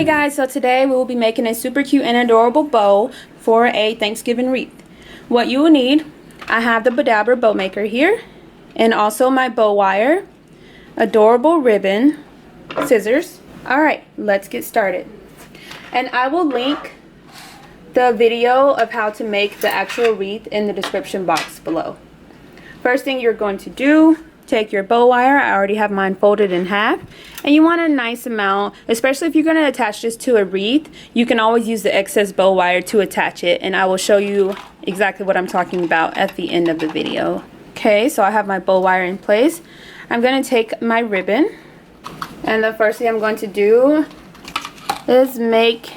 Hey guys, so today we will be making a super cute and adorable bow for a Thanksgiving wreath. What you will need, I have the Badabra bow maker here, and also my bow wire, adorable ribbon, scissors. Alright, let's get started. And I will link the video of how to make the actual wreath in the description box below. First thing you're going to do, take your bow wire. I already have mine folded in half, and you want a nice amount, especially if you're going to attach this to a wreath. You can always use the excess bow wire to attach it, and I will show you exactly what I'm talking about at the end of the video. Okay, so I have my bow wire in place. I'm going to take my ribbon, and the first thing I'm going to do is make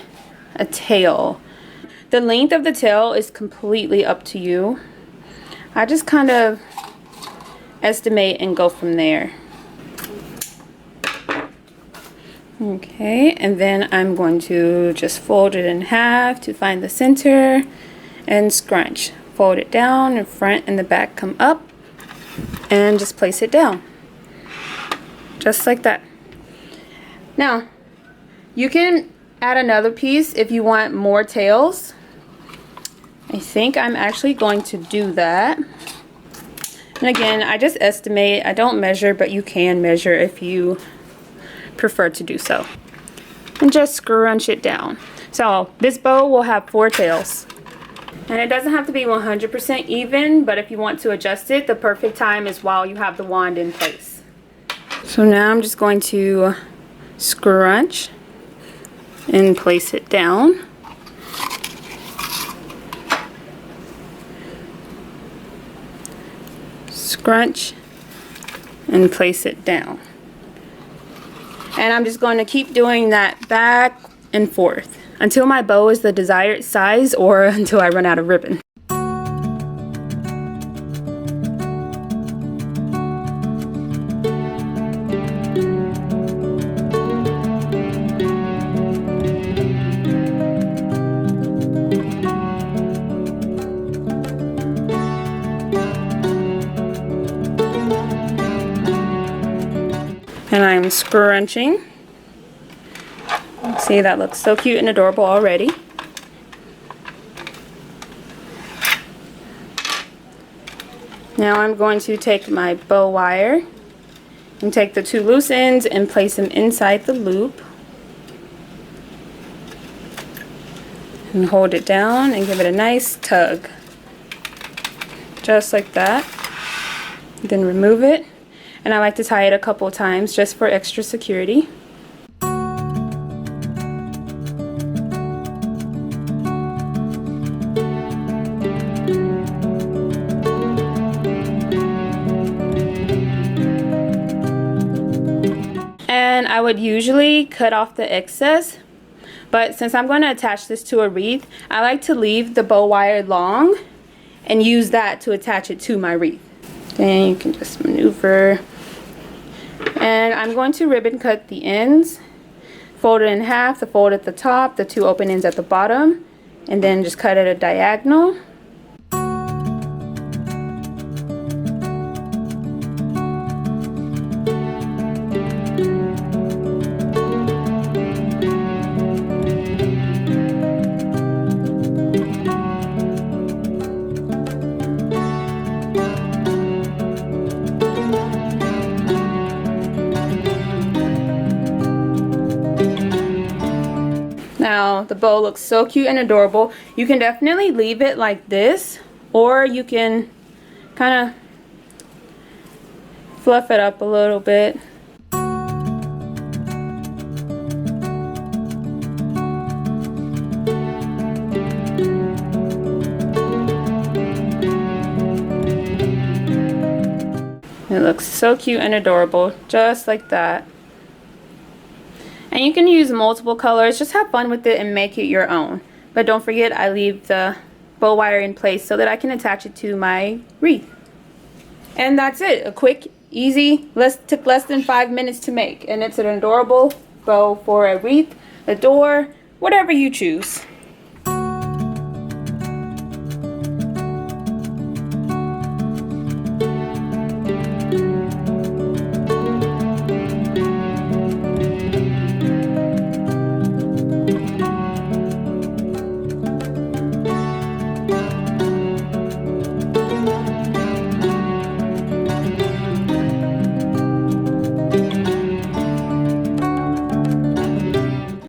a tail. The length of the tail is completely up to you. I just kind of estimate and go from there. Okay, and then I'm going to just fold it in half to find the center and scrunch. Fold it down, and front and the back come up, and just place it down. Just like that. Now, you can add another piece if you want more tails. I think I'm actually going to do that. And again, I just estimate. I don't measure, but you can measure if you prefer to do so. And just scrunch it down. So this bow will have 4 tails. And it doesn't have to be 100% even, but if you want to adjust it, the perfect time is while you have the wand in place. So now I'm just going to scrunch and place it down. Scrunch and place it down. And I'm just going to keep doing that back and forth until my bow is the desired size or until I run out of ribbon. And I'm scrunching. See, that looks so cute and adorable already. Now I'm going to take my bow wire and take the 2 loose ends and place them inside the loop. And hold it down and give it a nice tug. Just like that. Then remove it. And I like to tie it a couple times just for extra security. And I would usually cut off the excess, but since I'm going to attach this to a wreath, I like to leave the bow wire long and use that to attach it to my wreath. Then you can just maneuver. And I'm going to ribbon cut the ends, fold it in half, the fold at the top, the 2 open ends at the bottom, and then just cut at a diagonal. Now the bow looks so cute and adorable. You can definitely leave it like this, or you can kind of fluff it up a little bit. It looks so cute and adorable, just like that. And you can use multiple colors. Just have fun with it and make it your own. But don't forget, I leave the bow wire in place so that I can attach it to my wreath. And that's it. A quick, easy, took less than 5 minutes to make. And it's an adorable bow for a wreath, a door, whatever you choose.